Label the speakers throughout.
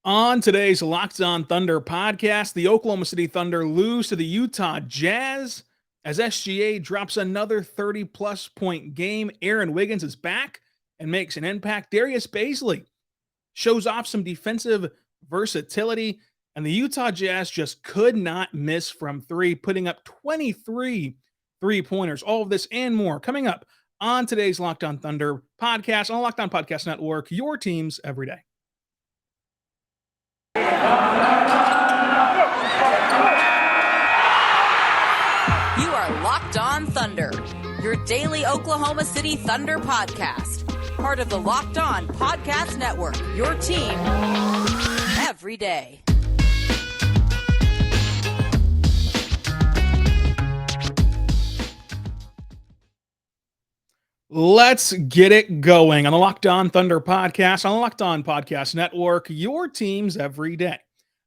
Speaker 1: On today's Locked On Thunder podcast, the Oklahoma City Thunder lose to the Utah Jazz as SGA drops another 30-plus point game. Aaron Wiggins is back and makes an impact. Darius Bazley shows off some defensive versatility, and the Utah Jazz just could not miss from three, putting up 23 three-pointers. All of this and more coming up on today's Locked On Thunder podcast on the Locked On Podcast Network, your teams every day.
Speaker 2: You are Locked On Thunder, your daily Oklahoma City Thunder podcast. Part of the Locked On Podcast Network, your team every day.
Speaker 1: Let's get it going on the Locked On Thunder podcast on the Locked On Podcast Network, your teams every day.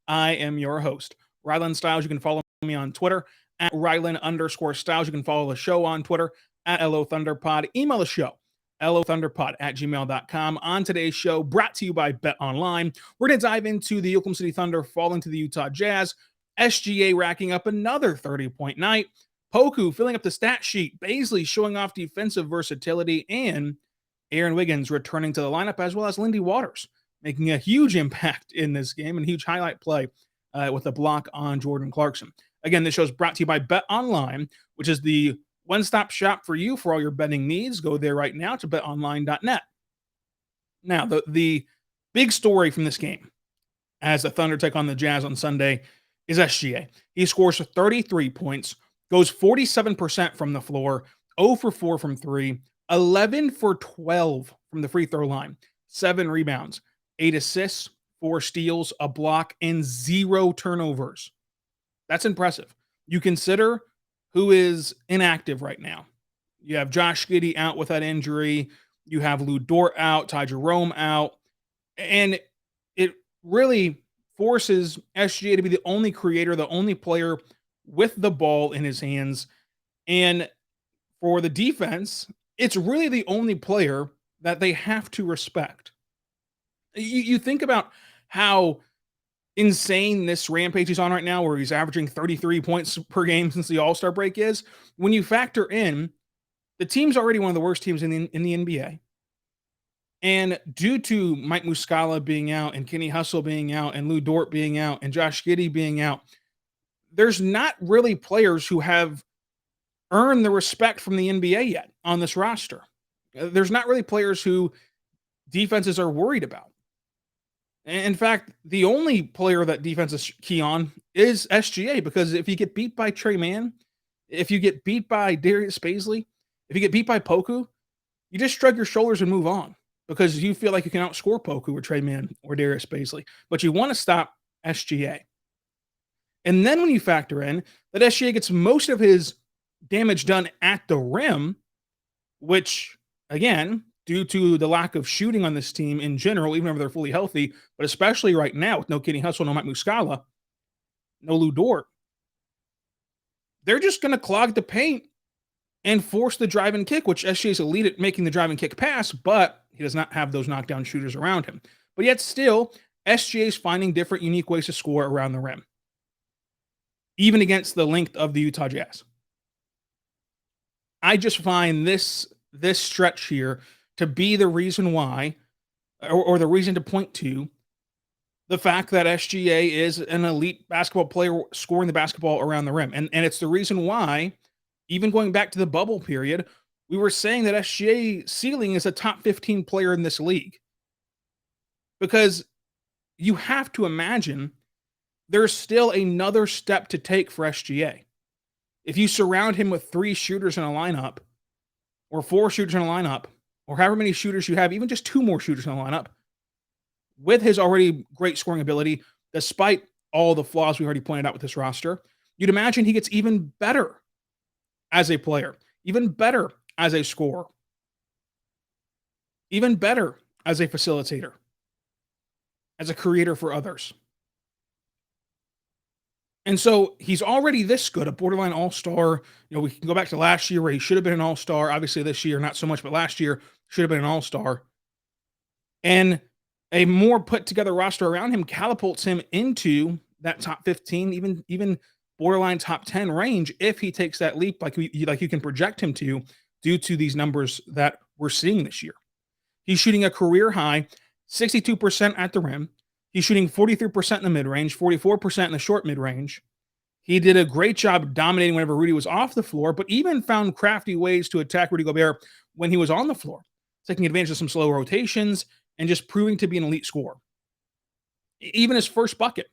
Speaker 1: I am your host, Rylan Stiles. You can follow me on Twitter at Rylan_Stiles. You can follow the show on Twitter at LOThunderPod. Email the show, LOThunderPod@gmail.com. On today's show, brought to you by BetOnline, we're going to dive into the Oklahoma City Thunder falling to the Utah Jazz, SGA racking up another 30-point night, Poku filling up the stat sheet, Bazley showing off defensive versatility, and Aaron Wiggins returning to the lineup, as well as Lindy Waters making a huge impact in this game and a huge highlight play with a block on Jordan Clarkson. Again, this show is brought to you by BetOnline, which is the one-stop shop for you for all your betting needs. Go there right now to betonline.net. Now, the big story from this game, as the Thunder take on the Jazz on Sunday, is SGA. He scores 33 points, goes 47% from the floor, 0 for 4 from 3, 11 for 12 from the free throw line, 7 rebounds, 8 assists, 4 steals, a block, and 0 turnovers. That's impressive. You consider who is inactive right now. You have Josh Giddey out with that injury. You have Lou Dort out, Ty Jerome out. And it really forces SGA to be the only creator, the only player with the ball in his hands. And for the defense, it's really the only player that they have to respect. You think about how insane this rampage he's on right now, where he's averaging 33 points per game since the All-Star break is. When you factor in, the team's already one of the worst teams in the NBA. And due to Mike Muscala being out and Kenny Hustle being out and Lou Dort being out and Josh Giddey being out, there's not really players who have earned the respect from the NBA yet on this roster. There's not really players who defenses are worried about. In fact, the only player that defenses key on is SGA, because if you get beat by Trey Mann, if you get beat by Darius Bazley, if you get beat by Poku, you just shrug your shoulders and move on because you feel like you can outscore Poku or Trey Mann or Darius Bazley. But you want to stop SGA. And then when you factor in that SGA gets most of his damage done at the rim, which, again, due to the lack of shooting on this team in general, even if they're fully healthy, but especially right now with no Kenny Hustle, no Mike Muscala, no Lou Dort, they're just going to clog the paint and force the drive and kick, which SGA is elite at making the drive and kick pass, but he does not have those knockdown shooters around him. But yet still, SGA is finding different, unique ways to score around the rim, even against the length of the Utah Jazz. I just find this stretch here to be the reason why, or the reason to point to the fact that SGA is an elite basketball player scoring the basketball around the rim. And it's the reason why, even going back to the bubble period, we were saying that SGA ceiling is a top 15 player in this league. Because you have to imagine there's still another step to take for SGA. If you surround him with 3 shooters in a lineup, or 4 shooters in a lineup, or however many shooters you have, even just 2 more shooters in a lineup, with his already great scoring ability, despite all the flaws we already pointed out with this roster, you'd imagine he gets even better as a player, even better as a scorer, even better as a facilitator, as a creator for others. And so he's already this good, a borderline all-star. You know, we can go back to last year where he should have been an all-star. Obviously this year, not so much, but last year should have been an all-star. And A more put together roster around him catapults him into that top 15, even borderline top 10 range if he takes that leap like you can project him to due to these numbers that we're seeing this year. He's shooting a career high 62% at the rim. He's shooting 43% in the mid-range, 44% in the short mid-range. He did a great job dominating whenever Rudy was off the floor, but even found crafty ways to attack Rudy Gobert when he was on the floor, taking advantage of some slow rotations and just proving to be an elite scorer. Even his first bucket,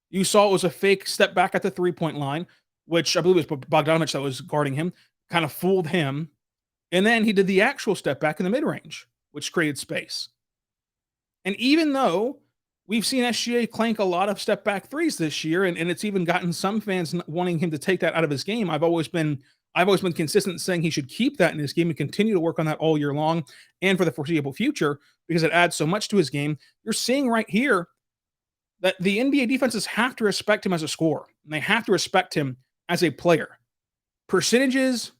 Speaker 1: you saw it was a fake step back at the three-point line, which I believe was Bogdanovich that was guarding him, kind of fooled him. And then he did the actual step back in the mid-range, which created space. And even though we've seen SGA clank a lot of step back threes this year, and it's even gotten some fans wanting him to take that out of his game, I've always been consistent saying he should keep that in his game and continue to work on that all year long and for the foreseeable future because it adds so much to his game. You're seeing right here that the NBA defenses have to respect him as a scorer, and they have to respect him as a player. Percentages,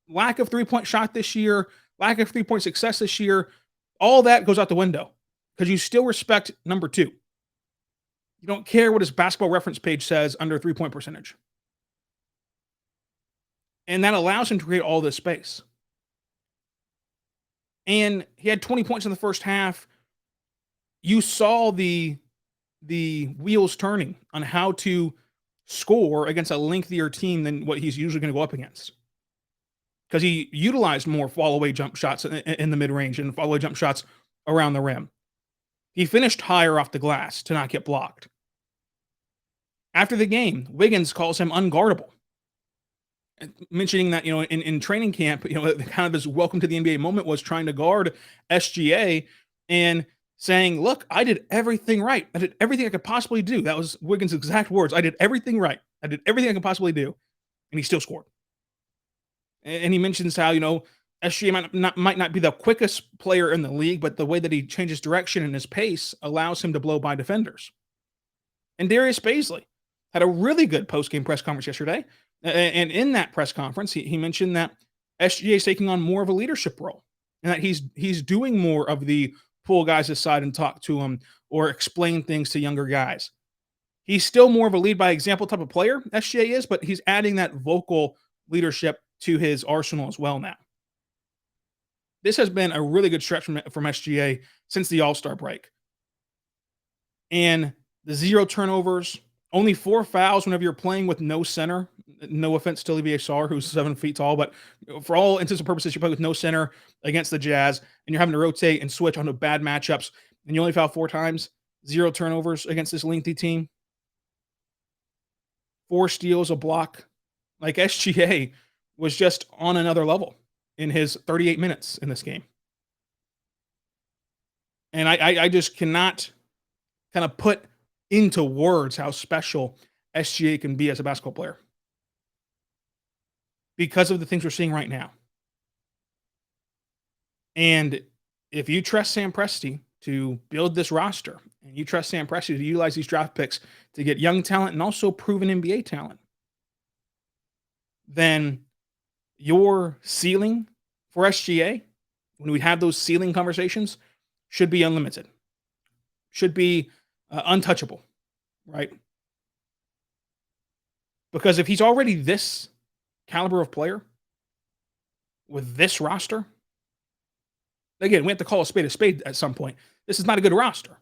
Speaker 1: lack of three-point shot this year, lack of three-point success this year, all that goes out the window because you still respect number two. You don't care what his basketball reference page says under three-point percentage. And that allows him to create all this space. And he had 20 points in the first half. You saw the wheels turning on how to score against a lengthier team than what he's usually going to go up against. Because he utilized more fall-away jump shots in the mid-range and fall-away jump shots around the rim. He finished higher off the glass to not get blocked. After the game, Wiggins calls him unguardable, mentioning that, in training camp, kind of his welcome to the NBA moment was trying to guard SGA and saying, look, I did everything right. I did everything I could possibly do. That was Wiggins' exact words. I did everything right. I did everything I could possibly do. And he still scored. And he mentions how, SGA might not be the quickest player in the league, but the way that he changes direction and his pace allows him to blow by defenders. And Darius Bazley had a really good post-game press conference yesterday. And in that press conference, he mentioned that SGA is taking on more of a leadership role and that he's doing more of the pull guys aside and talk to them or explain things to younger guys. He's still more of a lead by example type of player, SGA is, but he's adding that vocal leadership to his arsenal as well now. This has been a really good stretch from SGA since the All-Star break. And the 0 turnovers, only 4 fouls whenever you're playing with no center. No offense to Olivier Sarr, who's 7 feet tall, but for all intents and purposes, you play with no center against the Jazz, and you're having to rotate and switch onto bad matchups, and you only foul 4 times, 0 turnovers against this lengthy team. 4 steals, a block. Like SGA was just on another level in his 38 minutes in this game. And I just cannot kind of put into words how special SGA can be as a basketball player because of the things we're seeing right now. And if you trust Sam Presti to build this roster, and you trust Sam Presti to utilize these draft picks to get young talent and also proven NBA talent, then your ceiling for SGA, when we have those ceiling conversations, should be unlimited, should be untouchable, right? Because if he's already this caliber of player with this roster, again, we have to call a spade at some point. This is not a good roster.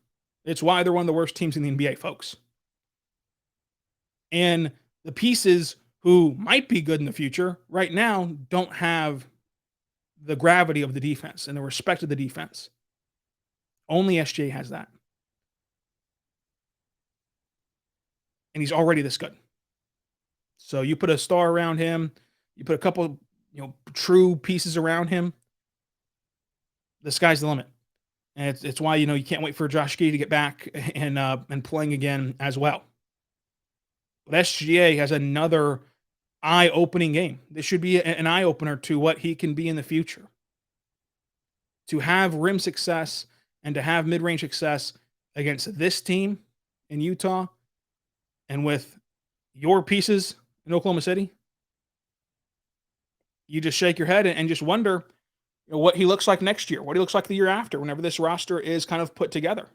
Speaker 1: It's why they're one of the worst teams in the NBA, folks. And the pieces who might be good in the future right now don't have the gravity of the defense and the respect of the defense. Only SGA has that. And he's already this good. So you put a star around him, you put a couple, true pieces around him, the sky's the limit. And it's why, you can't wait for Josh Giddey to get back and playing again as well. But SGA has another eye-opening game. This should be an eye-opener to what he can be in the future. To have rim success and to have mid-range success against this team in Utah and with your pieces in Oklahoma City, you just shake your head and just wonder, what he looks like next year, what he looks like the year after, whenever this roster is kind of put together.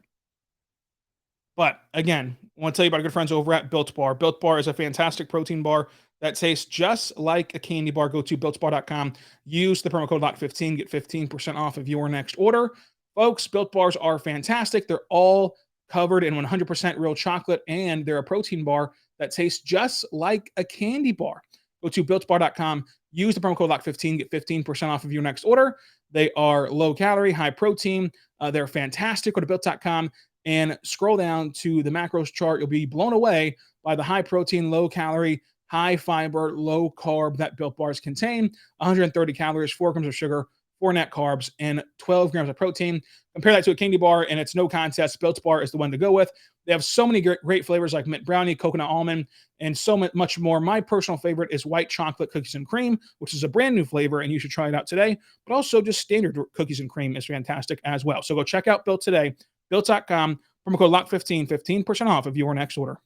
Speaker 1: But again, I want to tell you about our good friends over at Built Bar. Built Bar is a fantastic protein bar that tastes just like a candy bar. Go to builtbar.com. Use the promo code LOCK15. Get 15% off of your next order. Folks, Built Bars are fantastic. They're all covered in 100% real chocolate, and they're a protein bar that tastes just like a candy bar. Go to builtbar.com. Use the promo code LOCK15. Get 15% off of your next order. They are low calorie, high protein. They're fantastic. Go to built.com and scroll down to the macros chart. You'll be blown away by the high protein, low calorie, high fiber, low carb that Built Bars contain. 130 calories, 4 grams of sugar, 4 net carbs, and 12 grams of protein. Compare that to a candy bar, and it's no contest. Built Bar is the one to go with. They have so many great flavors like mint brownie, coconut almond, and so much more. My personal favorite is white chocolate cookies and cream, which is a brand new flavor, and you should try it out today. But also just standard cookies and cream is fantastic as well. So go check out Built today. Built.com, promo code LOCK15, 15% off of your next order.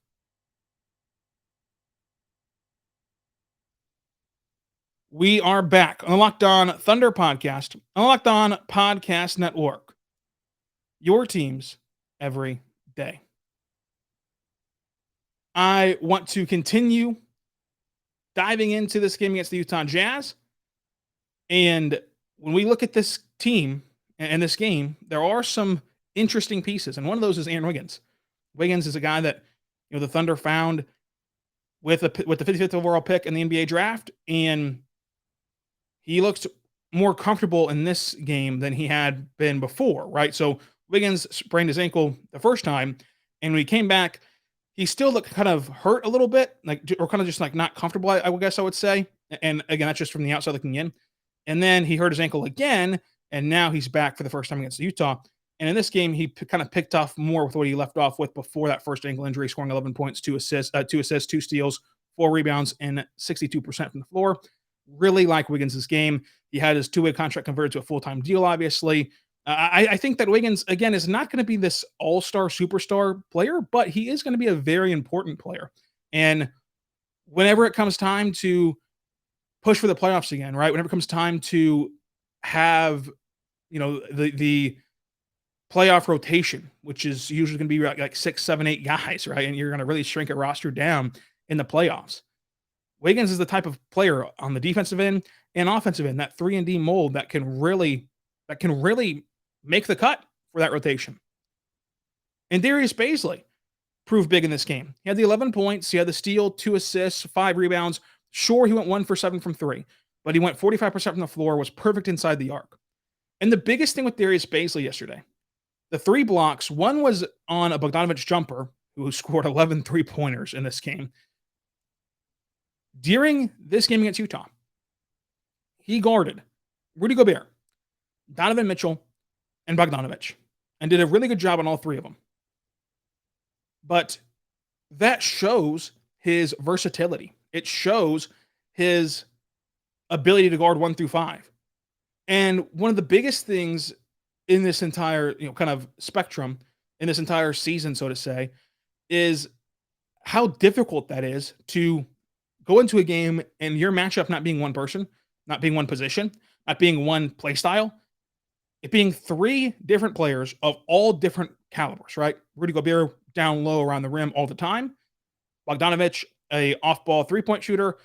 Speaker 1: We are back on the Locked On Thunder Podcast, on the Locked On Podcast Network. Your teams every day. I want to continue diving into this game against the Utah Jazz. And when we look at this team and this game, there are some interesting pieces. And one of those is Aaron Wiggins. Wiggins is a guy that, the Thunder found with the 55th overall pick in the NBA draft. And he looks more comfortable in this game than he had been before, right? So Wiggins sprained his ankle the first time, and when he came back, he still looked kind of hurt a little bit, or kind of just like not comfortable, I guess I would say. And again, that's just from the outside looking in. And then he hurt his ankle again, and now he's back for the first time against Utah. And in this game, he kind of picked off more with what he left off with before that first ankle injury, scoring 11 points, 2 assists, 2 steals, 4 rebounds, and 62% from the floor. Really like Wiggins' game. He had his 2-way contract converted to a full-time deal, obviously. I think that Wiggins, again, is not going to be this all-star superstar player, but he is going to be a very important player. And whenever it comes time to push for the playoffs again, right? Whenever it comes time to have, the playoff rotation, which is usually going to be like 6, 7, 8 guys, right? And you're going to really shrink a roster down in the playoffs. Wiggins is the type of player on the defensive end and offensive end, that 3-and-D mold that can really make the cut for that rotation. And Darius Bazley proved big in this game. He had the 11 points, he had the steal, 2 assists, 5 rebounds. Sure, he went 1 for 7 from 3, but he went 45% from the floor, was perfect inside the arc. And the biggest thing with Darius Bazley yesterday, the 3 blocks, one was on a Bogdanovich jumper, who scored 11 3-pointers in this game. During this game against Utah, he guarded Rudy Gobert, Donovan Mitchell, and Bogdanovich, and did a really good job on all 3 of them. But that shows his versatility. It shows his ability to guard 1 through 5. And one of the biggest things in this entire, kind of spectrum, in this entire season, so to say, is how difficult that is to go into a game and your matchup not being one person, not being one position, not being one play style, it being 3 different players of all different calibers, right? Rudy Gobert down low around the rim all the time. Bogdanovich, a off-ball 3-point shooter.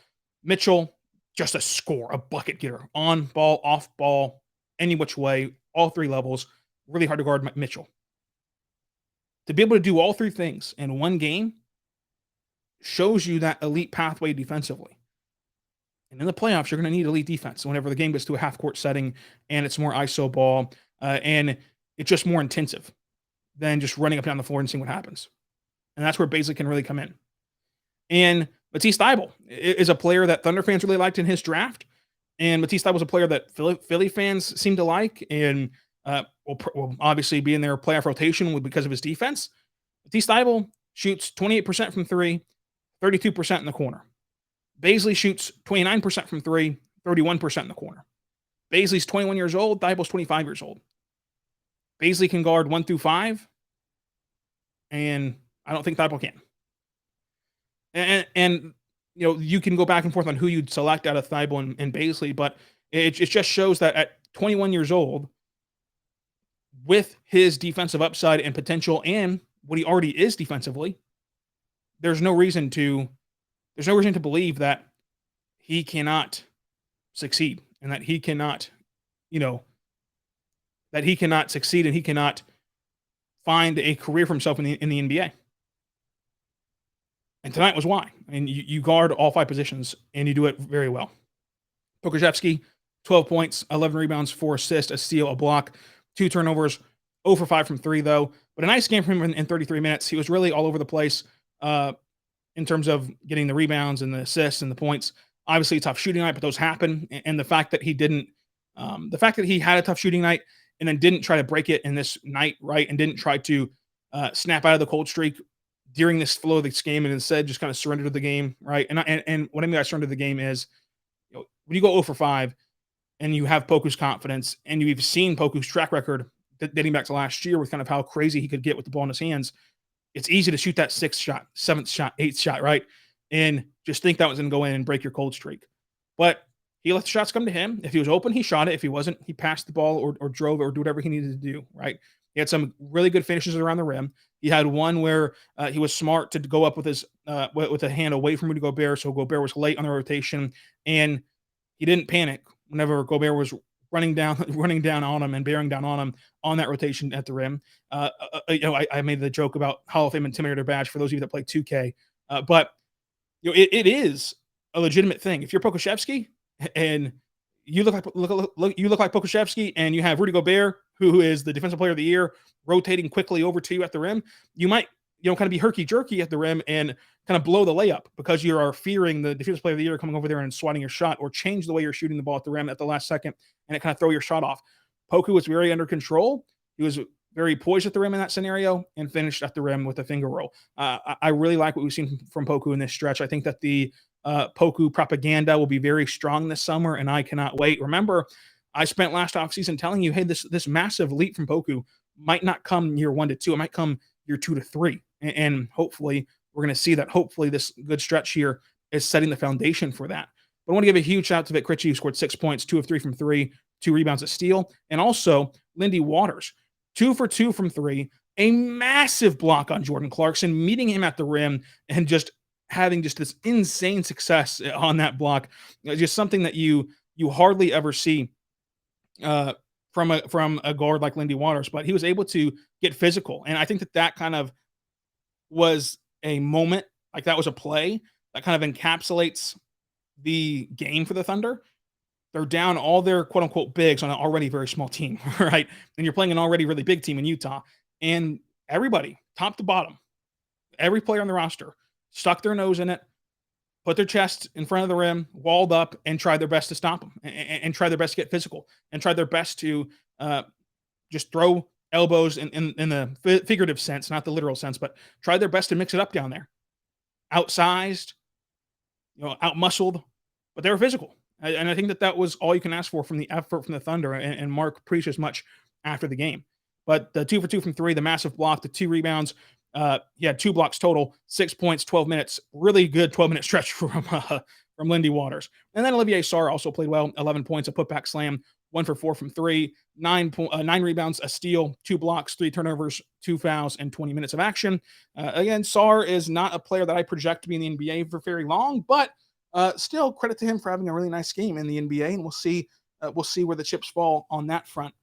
Speaker 1: Mitchell, just a score, a bucket getter. On ball, off ball, any which way, all 3 levels. Really hard to guard Mitchell. To be able to do all 3 things in one game shows you that elite pathway defensively. And in the playoffs, you're going to need elite defense whenever the game gets to a half-court setting and it's more ISO ball and it's just more intensive than just running up and down the floor and seeing what happens. And that's where Bazley can really come in. And Matisse Thybulle is a player that Thunder fans really liked in his draft. And Matisse Thybulle was a player that Philly fans seem to like and will obviously be in their playoff rotation because of his defense. Matisse Thybulle shoots 28% from 3, 32% in the corner. Bazley shoots 29% from 3, 31% in the corner. Bazley's 21 years old. Thybulle's 25 years old. Bazley can guard 1 through 5, and I don't think Thybulle can. And you can go back and forth on who you'd select out of Thybulle and Bazley, but it just shows that at 21 years old, with his defensive upside and potential and what he already is defensively, there's no reason to believe that he cannot succeed and that he cannot, succeed and he cannot find a career for himself in the NBA. And tonight was why. I mean, you guard all 5 positions and you do it very well. Pokusevski, 12 points, 11 rebounds, 4 assists, a steal, a block, 2 turnovers, 0 for 5 from 3 though. But a nice game from him in 33 minutes. He was really all over the place in terms of getting the rebounds and the assists and the points. Obviously, a tough shooting night, but those happen. And the fact that he had a tough shooting night and then didn't try to break it in this night, right, and didn't try to snap out of the cold streak during this flow of this game, and instead just kind of surrender to the game, right? And what I mean by surrender to the game is, when you go 0 for 5 and you have Poku's confidence, and you've seen Poku's track record dating back to last year with kind of how crazy he could get with the ball in his hands, it's easy to shoot that 6th shot, 7th shot, 8th shot, right? And just think that was going to go in and break your cold streak. But he let the shots come to him. If he was open, he shot it. If he wasn't, he passed the ball or drove it or do whatever he needed to do, right? He had some really good finishes around the rim. He had one where he was smart to go up with his with a hand away from Rudy Gobert, so Gobert was late on the rotation, and he didn't panic whenever Gobert was running down on him and bearing down on him on that rotation at the rim. I made the joke about Hall of Fame Intimidator badge for those of you that play 2K, but it is a legitimate thing. If you're Pokusevski and you look like Pokusevski, and you have Rudy Gobert, who is the Defensive Player of the Year, rotating quickly over to you at the rim, you might kind of be herky-jerky at the rim and kind of blow the layup because you are fearing the Defensive Player of the Year coming over there and swatting your shot, or change the way you're shooting the ball at the rim at the last second, and it kind of throw your shot off. Poku was very under control. He was very poised at the rim in that scenario and finished at the rim with a finger roll. I really like what we've seen from Poku in this stretch. I think that the Poku propaganda will be very strong this summer, and I cannot wait. Remember, I spent last offseason telling you, hey, this massive leap from Poku might not come year 1 to 2. It might come year 2 to 3. And hopefully we're going to see that. Hopefully this good stretch here is setting the foundation for that. But I want to give a huge shout out to Vic Krejci, who scored 6 points, 2 of 3 from 3, 2 rebounds, a steal. And also Lindy Waters, 2 for 2 from 3, a massive block on Jordan Clarkson, meeting him at the rim and just having just this insane success on that block. Just something that you hardly ever see from a guard like Lindy Waters, but he was able to get physical. And I think that kind of was a moment, like that was a play that kind of encapsulates the game for the Thunder. They're down all their quote unquote bigs on an already very small team, right? And you're playing an already really big team in Utah, and everybody, top to bottom, every player on the roster stuck their nose in it, put their chest in front of the rim, walled up, and tried their best to stop them, and tried their best to get physical, and tried their best to just throw elbows in the figurative sense, not the literal sense, but tried their best to mix it up down there. Outsized, out-muscled, but they were physical. And I think that was all you can ask for from the effort from the Thunder, and Mark preached as much after the game. But the 2 for 2 from 3, the massive block, the 2 rebounds, he had 2 blocks total, 6 points, 12 minutes, really good 12-minute stretch from Lindy Waters. And then Olivier Sarr also played well, 11 points, a putback slam, 1 for 4 from 3, 9 rebounds, a steal, 2 blocks, 3 turnovers, 2 fouls, and 20 minutes of action. Again, Sarr is not a player that I project to be in the NBA for very long, but still credit to him for having a really nice game in the NBA, and we'll see where the chips fall on that front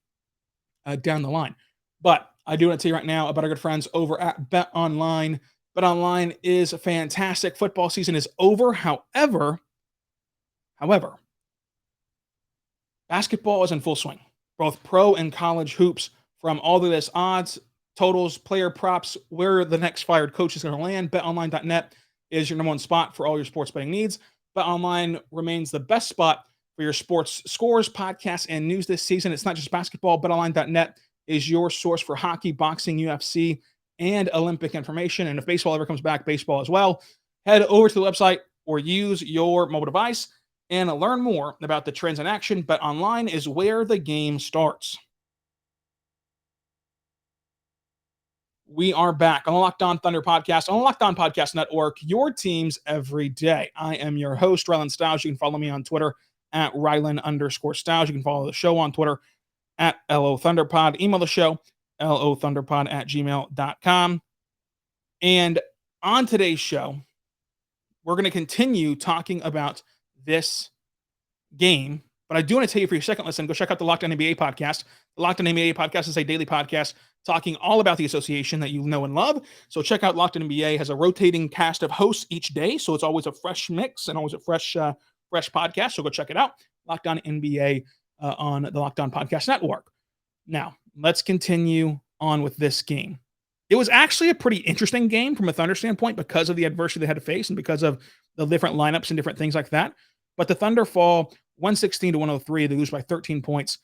Speaker 1: down the line. But I do want to tell you right now about our good friends over at BetOnline. BetOnline is fantastic. Football season is over. However, basketball is in full swing. Both pro and college hoops, from all the latest odds, totals, player props, where the next fired coach is going to land. BetOnline.net is your number one spot for all your sports betting needs. BetOnline remains the best spot for your sports scores, podcasts, and news this season. It's not just basketball. BetOnline.net is your source for hockey, boxing, UFC, and Olympic information. And if baseball ever comes back, baseball as well. Head over to the website or use your mobile device and learn more about the trends in action. BetOnline is where the game starts. We are back on the Locked On Thunder Podcast, on the Locked On Podcast Network, your teams every day. I am your host, Rylan Stiles. You can follow me on Twitter at Rylan_Styles. You can follow the show on Twitter at LO Thunderpod. Email the show, lothunderpod@gmail.com. And on today's show, we're going to continue talking about this game. But I do want to tell you, for your second listen, go check out the Locked On NBA podcast. The Locked On NBA podcast is a daily podcast talking all about the association that you know and love. So check out Locked On NBA. It has a rotating cast of hosts each day, so it's always a fresh mix and always a fresh podcast. So go check it out. Locked On NBA on the Locked On Podcast Network. Now, let's continue on with this game. It was actually a pretty interesting game from a Thunder standpoint because of the adversity they had to face and because of the different lineups and different things like that. But the Thunder fall 116-103. They lose by 13 points.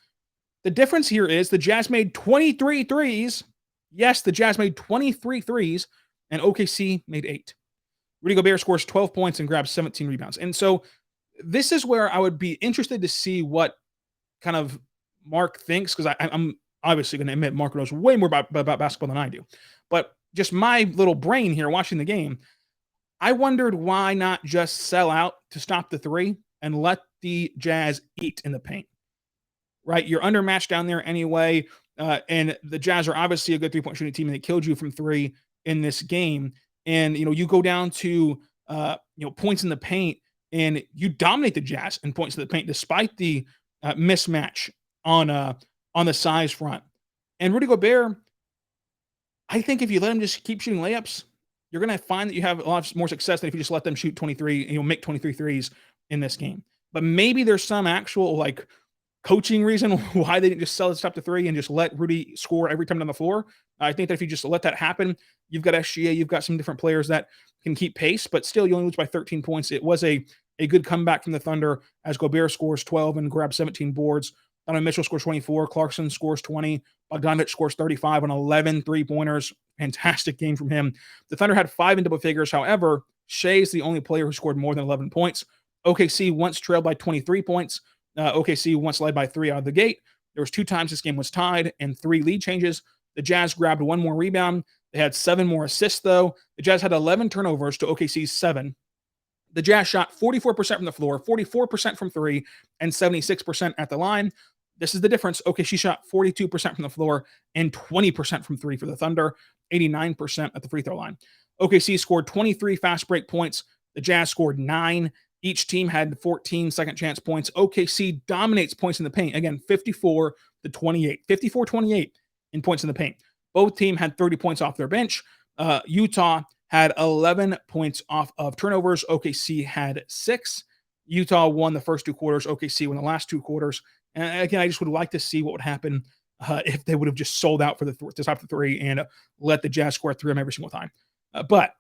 Speaker 1: The difference here is the Jazz made 23 threes. Yes, the Jazz made 23 threes, and OKC made 8. Rudy Gobert scores 12 points and grabs 17 rebounds. And so this is where I would be interested to see what kind of Mark thinks, because I'm obviously going to admit Mark knows way more about basketball than I do. But just my little brain here watching the game, I wondered why not just sell out to stop the three and let the Jazz eat in the paint, right? You're undermatched down there anyway, and the Jazz are obviously a good three-point shooting team, and they killed you from three in this game. And, you go down to, points in the paint, and you dominate the Jazz in points in the paint despite the mismatch on the size front. And Rudy Gobert, I think if you let him just keep shooting layups, you're going to find that you have a lot more success than if you just let them shoot 23, make 23 threes in this game. But maybe there's some actual coaching reason why they didn't just sell it up to three and just let Rudy score every time on the floor. I think that if you just let that happen, you've got SGA, you've got some different players that can keep pace, but still you only lose by 13 points. It was a good comeback from the Thunder as Gobert scores 12 and grabs 17 boards. Donovan Mitchell scores 24. Clarkson scores 20. Bogdanovic scores 35 on 11 three-pointers. Fantastic game from him. The Thunder had 5 in double figures. However, Shai is the only player who scored more than 11 points. OKC once trailed by 23 points. OKC once led by 3 out of the gate. There was 2 times this game was tied and 3 lead changes. The Jazz grabbed 1 more rebound. They had 7 more assists, though. The Jazz had 11 turnovers to OKC's 7. The Jazz shot 44% from the floor, 44% from 3, and 76% at the line. This is the difference. OKC shot 42% from the floor and 20% from 3 for the Thunder, 89% at the free throw line. OKC scored 23 fast break points. The Jazz scored 9. Each team had 14 second chance points. OKC dominates points in the paint. Again, 54-28. 54-28 in points in the paint. Both teams had 30 points off their bench. Utah had 11 points off of turnovers. OKC had 6. Utah won the first 2 quarters. OKC won the last 2 quarters. And again, I just would like to see what would happen if they would have just sold out for the top of the three and let the Jazz score 3 of them every single time. But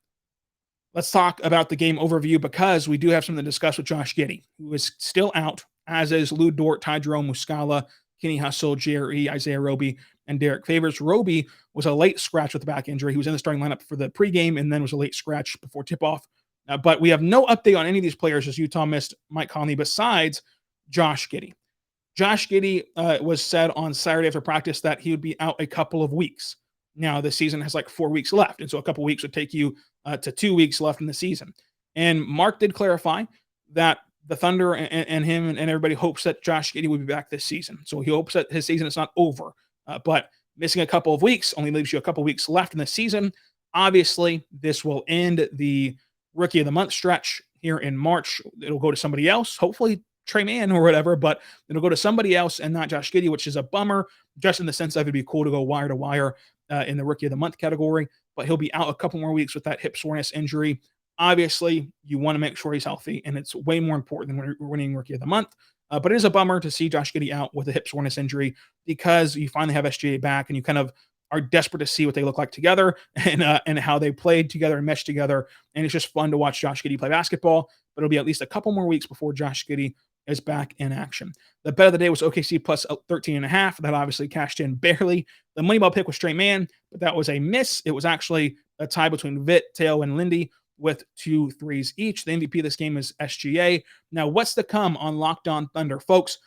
Speaker 1: let's talk about the game overview, because we do have something to discuss with Josh Giddey, who is still out, as is Lou Dort, Ty Jerome, Muscala, Kenny Hustle, JRE, Isaiah Roby, and Derek Favors. Roby was a late scratch with a back injury. He was in the starting lineup for the pregame and then was a late scratch before tip-off. But we have no update on any of these players as Utah missed Mike Conley besides Josh Giddey. Josh Giddey was said on Saturday after practice that he would be out a couple of weeks. Now, the season has 4 weeks left, and so a couple of weeks would take you to 2 weeks left in the season. And Mark did clarify that the Thunder and him and everybody hopes that Josh Giddey will be back this season. So he hopes that his season is not over. But missing a couple of weeks only leaves you a couple of weeks left in the season. Obviously, this will end the Rookie of the Month stretch here in March. It'll go to somebody else, hopefully Trey Mann or whatever, but it'll go to somebody else and not Josh Giddey, which is a bummer, just in the sense that it'd be cool to go wire to wire in the Rookie of the Month category. But he'll be out a couple more weeks with that hip soreness injury. Obviously, you want to make sure he's healthy, and it's way more important than winning Rookie of the Month. But it is a bummer to see Josh Giddey out with a hip soreness injury, because you finally have SGA back, and you kind of are desperate to see what they look like together and how they played together and meshed together. And it's just fun to watch Josh Giddey play basketball. But it'll be at least a couple more weeks before Josh Giddey is back in action. The bet of the day was OKC plus 13.5. That obviously cashed in barely. The Moneyball pick was Trey Mann, but that was a miss. It was actually a tie between Vitt, Teo, and Lindy with 2 threes each. The MVP of this game is SGA. Now, what's to come on Locked On Thunder? Folks,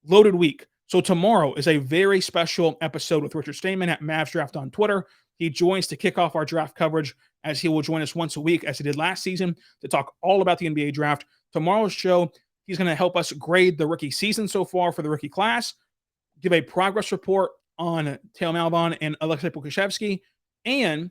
Speaker 1: loaded week. So tomorrow is a very special episode with Richard Stayman at Mavs Draft on Twitter. He joins to kick off our draft coverage, as he will join us once a week, as he did last season, to talk all about the NBA draft. Tomorrow's show, He's going to help us grade the rookie season so far for the rookie class, give a progress report on Taylor Malbon and Alexei Pokusevsky, and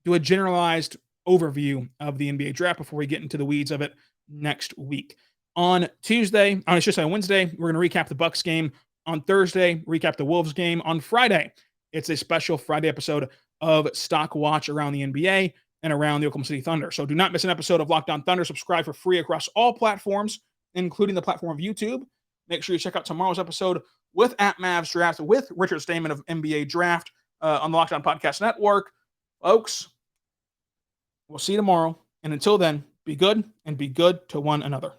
Speaker 1: do a generalized overview of the NBA draft before we get into the weeds of it next week. On Wednesday, we're going to recap the Bucks game. On Thursday, recap the Wolves game. On Friday, it's a special Friday episode of Stock Watch around the NBA and around the Oklahoma City Thunder. So do not miss an episode of Locked On Thunder. Subscribe for free across all platforms, including the platform of YouTube. Make sure you check out tomorrow's episode with @Mavs Draft with Richard Stamen of NBA Draft on the Locked On Podcast Network. Folks, we'll see you tomorrow. And until then, be good and be good to one another.